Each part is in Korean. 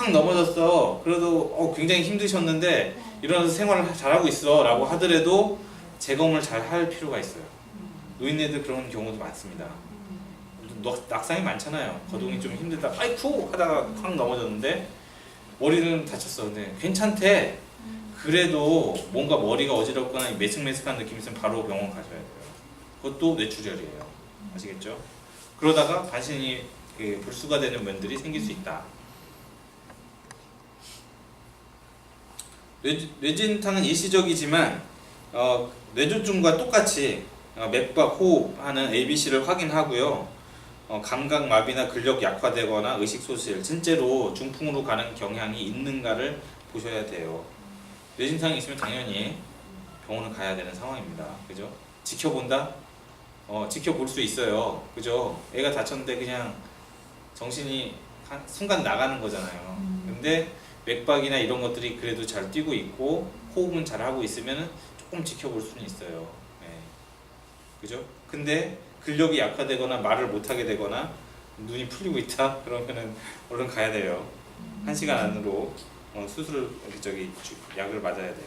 쾅 넘어졌어. 그래도 굉장히 힘드셨는데 일어나서 생활을 잘하고 있어 라고 하더라도 재검을 잘 할 필요가 있어요. 노인네들 그런 경우도 많습니다. 낙상이 많잖아요. 거동이 좀 힘들다 아이쿠 하다가 쾅 넘어졌는데 머리는 다쳤어. 근데 괜찮대. 그래도 뭔가 머리가 어지럽거나 매승매승한 느낌이 있으면 바로 병원 가셔야 돼요. 그것도 뇌출혈이에요. 아시겠죠? 그러다가 간신히 불수가 되는 면들이 생길 수 있다. 뇌진탕은 일시적이지만 뇌졸중과 똑같이 맥박, 호흡하는 ABC를 확인하고요. 감각 마비나 근력 약화되거나 의식 소실, 진짜로 중풍으로 가는 경향이 있는가를 보셔야 돼요. 뇌진탕이 있으면 당연히 병원을 가야 되는 상황입니다. 그죠? 지켜본다? 지켜볼 수 있어요. 그죠? 애가 다쳤는데 그냥 정신이 순간 나가는 거잖아요. 근데 맥박이나 이런 것들이 그래도 잘 뛰고 있고 호흡은 잘 하고 있으면 조금 지켜볼 수는 있어요. 네. 그죠? 근데 근력이 약화되거나 말을 못하게 되거나 눈이 풀리고 있다? 그러면은 얼른 가야 돼요. 1시간 안으로 약을 맞아야 돼요.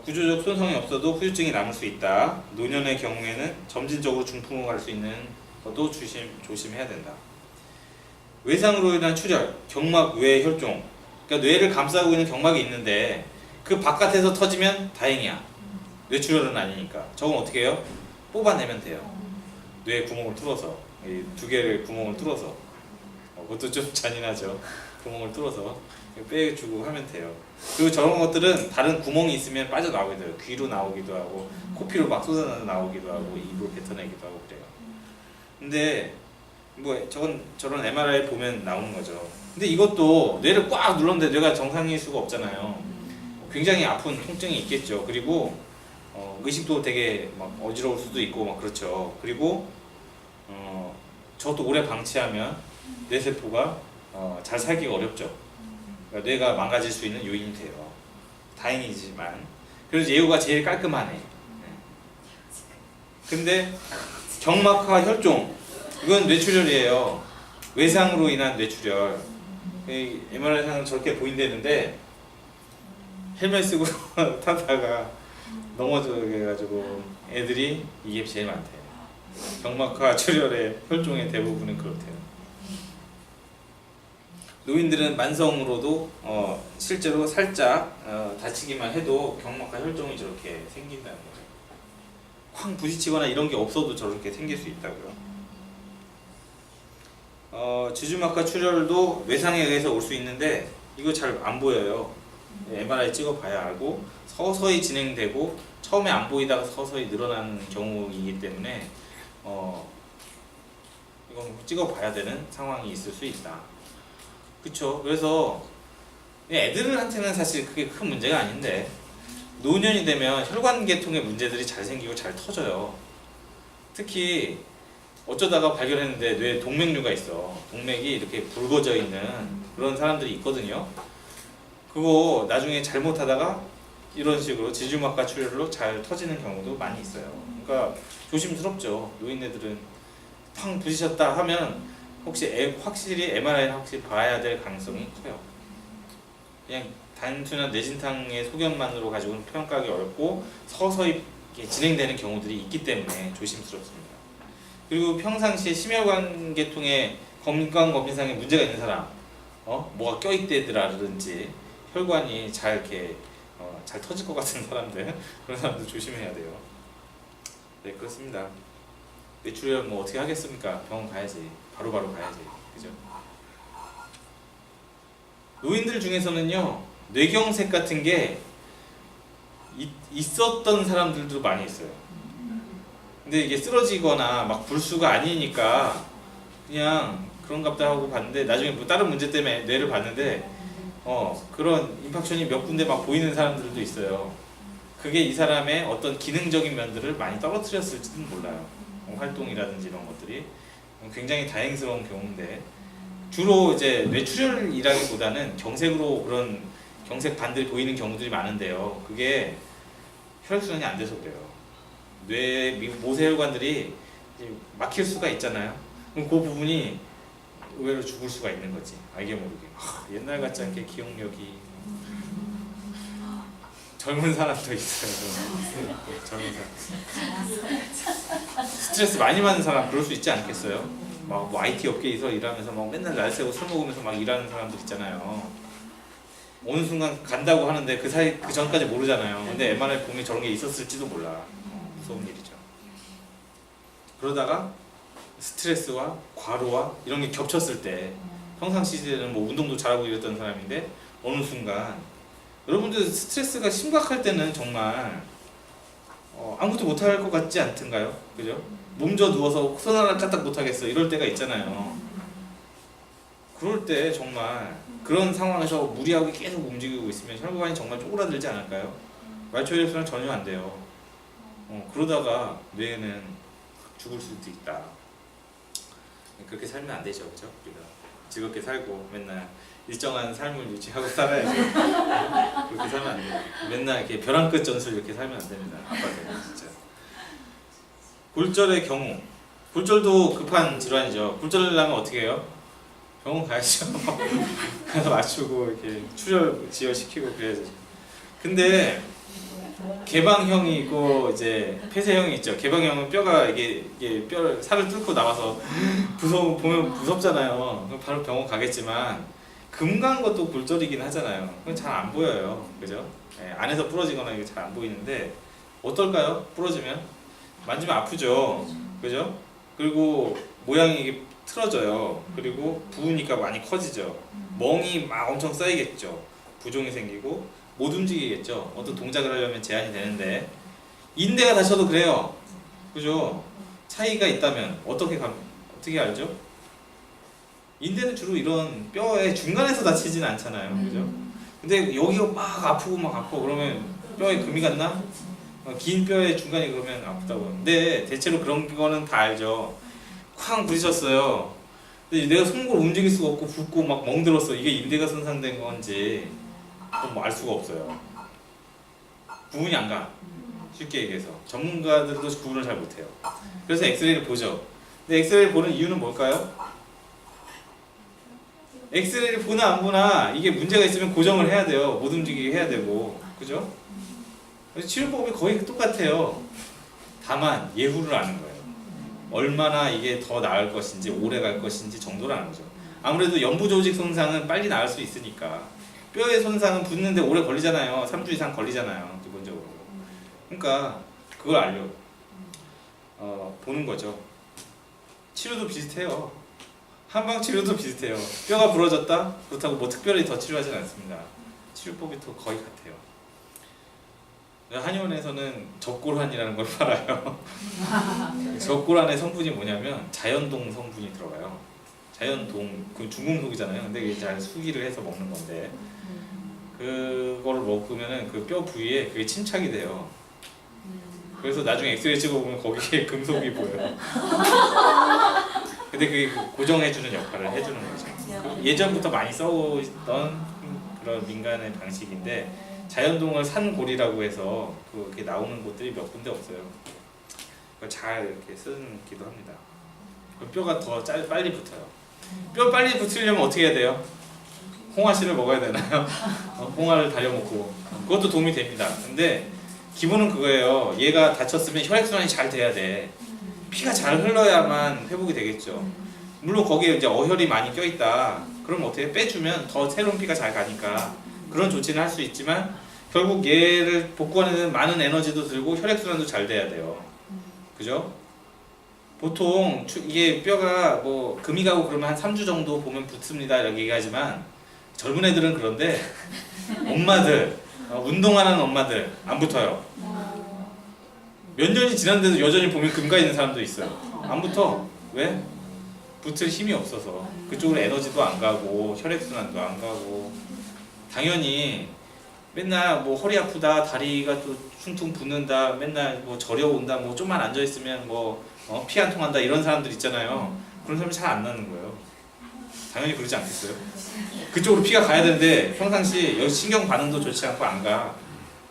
구조적 손상이 없어도 후유증이 남을 수 있다. 노년의 경우에는 점진적으로 중풍으로 갈 수 있는 것도 조심해야 된다. 외상으로 인한 출혈, 경막 외 혈종. 그러니까 뇌를 감싸고 있는 경막이 있는데 그 바깥에서 터지면 다행이야. 뇌출혈은 아니니까. 저건 어떻게 해요? 뽑아내면 돼요. 뇌 구멍을 뚫어서, 이 두 개를 구멍을 뚫어서. 그것도 좀 잔인하죠. 구멍을 뚫어서 빼주고 하면 돼요. 그리고 저런 것들은 다른 구멍이 있으면 빠져나오게 돼요. 귀로 나오기도 하고 코피로 막 쏟아져 나오기도 하고 입으로 뱉어내기도 하고 그래요. 근데 저런 MRI 보면 나오는 거죠. 근데 이것도 뇌를 꽉 눌렀는데 뇌가 정상일 수가 없잖아요. 굉장히 아픈 통증이 있겠죠. 그리고 의식도 되게 막 어지러울 수도 있고 막 그렇죠. 그리고 저도 오래 방치하면 뇌세포가 잘 살기가 어렵죠. 그러니까 뇌가 망가질 수 있는 요인이 돼요. 다행이지만 그래서 예후가 제일 깔끔하네. 근데 경막하 혈종 이건 뇌출혈이에요. 외상으로 인한 뇌출혈. MRI상은 저렇게 보인다는데 헬멧 쓰고 타다가 넘어져가지고 애들이 이게 제일 많대요. 경막하 출혈의 혈종의 대부분은 그렇대요. 노인들은 만성으로도 실제로 살짝 다치기만 해도 경막하 혈종이 저렇게 생긴다는 거예요. 쾅 부딪히거나 이런 게 없어도 저렇게 생길 수 있다고요. 지주막하 출혈도 외상에 의해서 올 수 있는데 이거 잘 안 보여요. MRI 찍어봐야 알고 서서히 진행되고 처음에 안 보이다가 서서히 늘어나는 경우이기 때문에 이건 찍어봐야 되는 상황이 있을 수 있다. 그쵸? 그래서 애들한테는 사실 그게 큰 문제가 아닌데 노년이 되면 혈관계통의 문제들이 잘 생기고 잘 터져요. 특히 어쩌다가 발견했는데 뇌에 동맥류가 있어. 동맥이 이렇게 붉어져 있는 그런 사람들이 있거든요. 그거 나중에 잘못하다가 이런 식으로 지주막하 출혈로 잘 터지는 경우도 많이 있어요. 그러니까 조심스럽죠. 노인네들은 팡 부딪혔다 하면 혹시 확실히 MRI는 확실히 봐야 될 가능성이 커요. 그냥 단순한 뇌진탕의 소견만으로 가지고는 평가하기 어렵고 서서히 진행되는 경우들이 있기 때문에 조심스럽습니다. 그리고 평상시에 심혈관계통에 건강검진상에 문제가 있는 사람, 뭐가 껴있대더라든지 혈관이 잘 이렇게 잘 터질 것 같은 사람들 그런 사람들 조심해야 돼요. 네, 그렇습니다. 뇌출혈 뭐 어떻게 하겠습니까? 병원 가야지. 바로바로 가야지. 그죠? 노인들 중에서는요 뇌경색 같은 게 있었던 사람들도 많이 있어요. 근데 이게 쓰러지거나 막 불수가 아니니까 그냥 그런갑다 하고 봤는데 나중에 뭐 다른 문제 때문에 뇌를 봤는데 그런 임팍션이 몇 군데 막 보이는 사람들도 있어요. 그게 이 사람의 어떤 기능적인 면들을 많이 떨어뜨렸을지는 몰라요. 활동이라든지 이런 것들이 굉장히 다행스러운 경우인데 주로 이제 뇌출혈이라기보다는 경색으로 그런 경색 반들이 보이는 경우들이 많은데요. 그게 혈액순환이 안 돼서 그래요. 뇌 모세혈관들이 막힐 수가 있잖아요. 그럼 그 부분이 의외로 죽을 수가 있는 거지. 알게 모르게. 옛날 같지 않게 기억력이 젊은 사람도 있어요. 젊은 사람. 스트레스 많이 받는 사람 그럴 수 있지 않겠어요? 막 뭐 IT 업계에서 일하면서 막 맨날 날 새고 술 먹으면서 막 일하는 사람들 있잖아요. 어느 순간 간다고 하는데 그 사이 그 전까지 모르잖아요. 근데 MRI 보면 저런 게 있었을지도 몰라. 무서운 일이죠. 그러다가 스트레스와 과로와 이런 게 겹쳤을 때 평상시에는 뭐 운동도 잘하고 이랬던 사람인데 어느 순간 여러분들 스트레스가 심각할 때는 정말 아무것도 못할 것 같지 않던가요? 그죠? 몸져 누워서 손 하나 까딱 못하겠어 이럴 때가 있잖아요. 그럴 때 정말 그런 상황에서 무리하게 계속 움직이고 있으면 혈관이 정말 쪼그라들지 않을까요? 말초혈액순환 전혀 안 돼요. 그러다가 뇌는 죽을 수도 있다. 그렇게 살면 안 되죠, 그죠? 우리가 즐겁게 살고 맨날 일정한 삶을 유지하고 살아야죠. 그렇게 살면 안 돼요. 맨날 이렇게 벼랑 끝 전술 이렇게 살면 안 됩니다. 아빠들 진짜. 골절의 경우, 골절도 급한 질환이죠. 골절을 하면 어떻게 해요? 병원 가야죠. 가서 맞추고 이렇게 출혈 지혈시키고 그래야죠. 근데 개방형이 있고 이제 폐쇄형이 있죠. 개방형은 뼈가 이게 뼈 살을 뚫고 나와서 보면 무섭잖아요. 그럼 바로 병원 가겠지만 금 간 것도 골절이긴 하잖아요. 그건 잘 안 보여요, 그죠? 네, 안에서 부러지거나 이게 잘 안 보이는데 어떨까요? 부러지면 만지면 아프죠, 그죠? 그리고 모양이 이게 틀어져요. 그리고 부으니까 많이 커지죠. 멍이 막 엄청 쌓이겠죠. 부종이 생기고 못 움직이겠죠. 어떤 동작을 하려면 제한이 되는데 인대가 다쳐도 그래요. 그죠? 차이가 있다면 어떻게 알죠? 인대는 주로 이런 뼈의 중간에서 다치진 않잖아요. 그죠? 근데 여기가 막 아프고 그러면 뼈에 금이 갔나? 긴 뼈의 중간이 그러면 아프다고. 근데 대체로 그런 거는 다 알죠. 쾅 부딪혔어요. 근데 내가 손목을 움직일 수가 없고 붓고 막 멍들었어. 이게 인대가 손상된 건지 뭐 알 수가 없어요. 구분이 안 가. 쉽게 얘기해서 전문가들도 구분을 잘 못해요. 그래서 엑스레이를 보죠. 근데 엑스레이를 보는 이유는 뭘까요? 엑스레이를 보나 안 보나 이게 문제가 있으면 고정을 해야 돼요. 못 움직이게 해야 되고, 그죠? 그래서 치료법이 거의 똑같아요. 다만 예후를 아는 거예요. 얼마나 이게 더 나을 것인지 오래 갈 것인지 정도를 아는 거죠. 아무래도 연부 조직 손상은 빨리 나을 수 있으니까 뼈의 손상은 붓는데 오래 걸리잖아요. 3주 이상 걸리잖아요, 기본적으로. 그러니까 그걸 알려고 보는 거죠. 치료도 비슷해요. 한방 치료도 비슷해요. 뼈가 부러졌다? 그렇다고 뭐 특별히 더 치료하진 않습니다. 치료법이 또 거의 같아요. 한의원에서는 적골환이라는 걸 팔아요. 적골환의 성분이 뭐냐면 자연동 성분이 들어가요. 자연동, 그 중금속이잖아요. 근데 이게 잘 수기를 해서 먹는 건데 그거를 먹으면은 그 뼈 부위에 그게 침착이 돼요. 그래서 나중에 엑스레이 찍어보면 거기에 금속이 보여요. 근데 그게 고정해주는 역할을 해주는 거죠. 예전부터 많이 써오던 그런 민간의 방식인데 자연동을 산골이라고 해서 그게 나오는 곳들이 몇 군데 없어요. 그걸 잘 이렇게 쓰기도 합니다. 뼈가 더 빨리 붙어요. 뼈 빨리 붙으려면 어떻게 해야 돼요? 홍화씨를 먹어야 되나요? 홍화를 달여먹고 그것도 도움이 됩니다. 근데 기본은 그거예요. 얘가 다쳤으면 혈액순환이 잘 돼야 돼. 피가 잘 흘러야만 회복이 되겠죠. 물론 거기에 이제 어혈이 많이 껴있다. 그럼 어떻게 빼주면 더 새로운 피가 잘 가니까 그런 조치는 할 수 있지만 결국 얘를 복구하는 데는 많은 에너지도 들고 혈액순환도 잘 돼야 돼요. 그죠? 보통 이게 뼈가 뭐 금이 가고 그러면 한 3주 정도 보면 붙습니다 이렇게 얘기하지만 젊은 애들은 그런데 엄마들 운동하는 엄마들 안 붙어요. 몇 년이 지났는데도 여전히 보면 금가 있는 사람도 있어요. 안 붙어. 왜? 붙을 힘이 없어서 그쪽으로 에너지도 안 가고 혈액순환도 안 가고 당연히 맨날 뭐 허리 아프다 다리가 또 퉁퉁 붓는다 맨날 뭐 저려온다 뭐 좀만 앉아있으면 뭐 피 안 통한다 이런 사람들 있잖아요. 그런 사람이 잘 안 나는 거예요. 당연히 그러지 않겠어요? 그쪽으로 피가 가야 되는데 평상시 여기 신경 반응도 좋지 않고 안 가.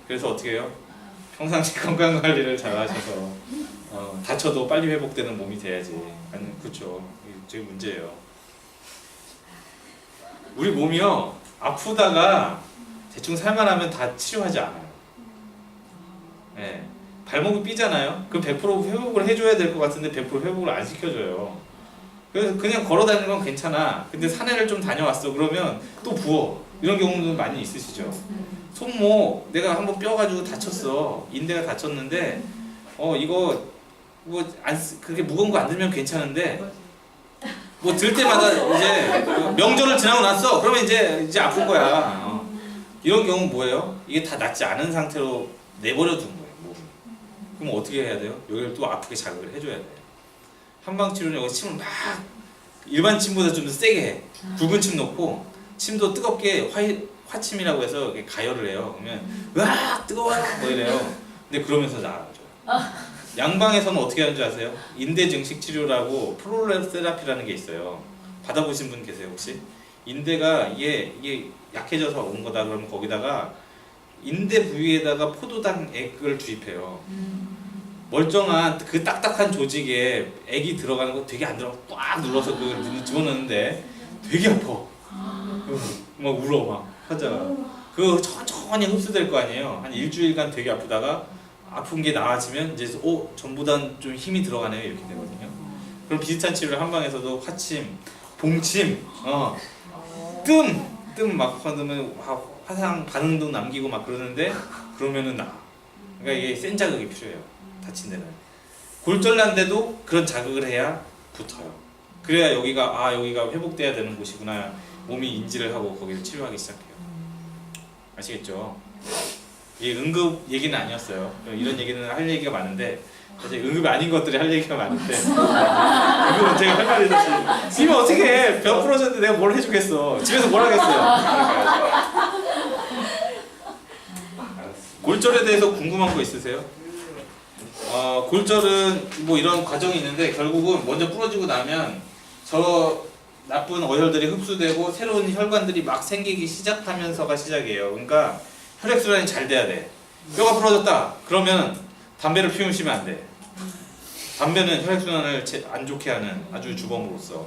그래서 어떻게 해요? 평상시 건강관리를 잘 하셔서 다쳐도 빨리 회복되는 몸이 돼야지. 아니 그렇죠. 저게 문제예요. 우리 몸이요 아프다가 대충 살만하면 다 치료하지 않아요. 네. 발목이 삐잖아요. 그럼 100% 회복을 해줘야 될 것 같은데 100% 회복을 안 시켜줘요. 그래서 그냥 걸어 다니는 건 괜찮아. 근데 산에를 좀 다녀왔어. 그러면 또 부어. 이런 경우도 많이 있으시죠. 손목 내가 한번 뼈 가지고 다쳤어. 인대가 다쳤는데 이거 뭐 그렇게 무거운 거 안 들면 괜찮은데 뭐 들 때마다 이제 명절을 지나고 났어. 그러면 이제 아픈 거야. 이런 경우 뭐예요? 이게 다 낫지 않은 상태로 내버려 둔 거예요. 몸이. 그럼 어떻게 해야 돼요? 여기를 또 아프게 자극을 해줘야 돼요. 한방치료는 여기 침을 막 일반 침보다 좀 더 세게 해. 굵은 침 넣고 침도 뜨겁게 화침이라고 해서 이렇게 가열을 해요. 그러면 으악 뜨거워요 뭐 이래요. 근데 그러면서 나아져요. 양방에서는 어떻게 하는 줄 아세요? 인대 증식 치료라고 플로럴 세라피라는 게 있어요. 받아보신 분 계세요 혹시? 인대가 이게 약해져서 온 거다 그러면 거기다가 인대 부위에다가 포도당 액을 주입해요. 멀쩡한 그 딱딱한 조직에 액이 들어가는 거 되게 안 들어가 꽉 눌러서 그 집어넣는데 되게 아파. 막 울어 막 환자가. 그 천천히 흡수될 거 아니에요. 한 일주일간 되게 아프다가 아픈 게 나아지면 이제 전보단 좀 힘이 들어가네요 이렇게 되거든요. 그럼 비슷한 치료를 한방에서도 화침, 봉침, 뜸 막 받으면 화상 반응도 남기고 막 그러는데 그러면은 나. 그러니까 이게 센 자극이 필요해요. 다친 데는. 골절난 데도 그런 자극을 해야 붙어요. 그래야 여기가 회복돼야 되는 곳이구나 몸이 인지를 하고 거기를 치료하기 시작해요. 아시겠죠? 이게 응급 얘기는 아니었어요. 이런 얘기는 할 얘기가 많은데 사실 응급이 아닌 것들이 할 얘기가 많은데 응급은 제가 할 말이 사실 이면 어떻게 해? 뼈 부러졌는데 내가 뭘 해주겠어. 집에서 뭘 하겠어요. 골절에 대해서 궁금한 거 있으세요? 골절은 뭐 이런 과정이 있는데 결국은 먼저 부러지고 나면 저 나쁜 어혈들이 흡수되고 새로운 혈관들이 막 생기기 시작하면서가 시작이에요. 그러니까 혈액순환이 잘 돼야 돼. 뼈가 부러졌다. 그러면 담배를 피우시면 안 돼. 담배는 혈액순환을 안 좋게 하는 아주 주범으로서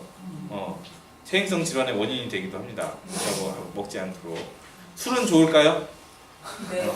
퇴행성 질환의 원인이 되기도 합니다. 그렇다고 먹지 않도록. 술은 좋을까요? 네.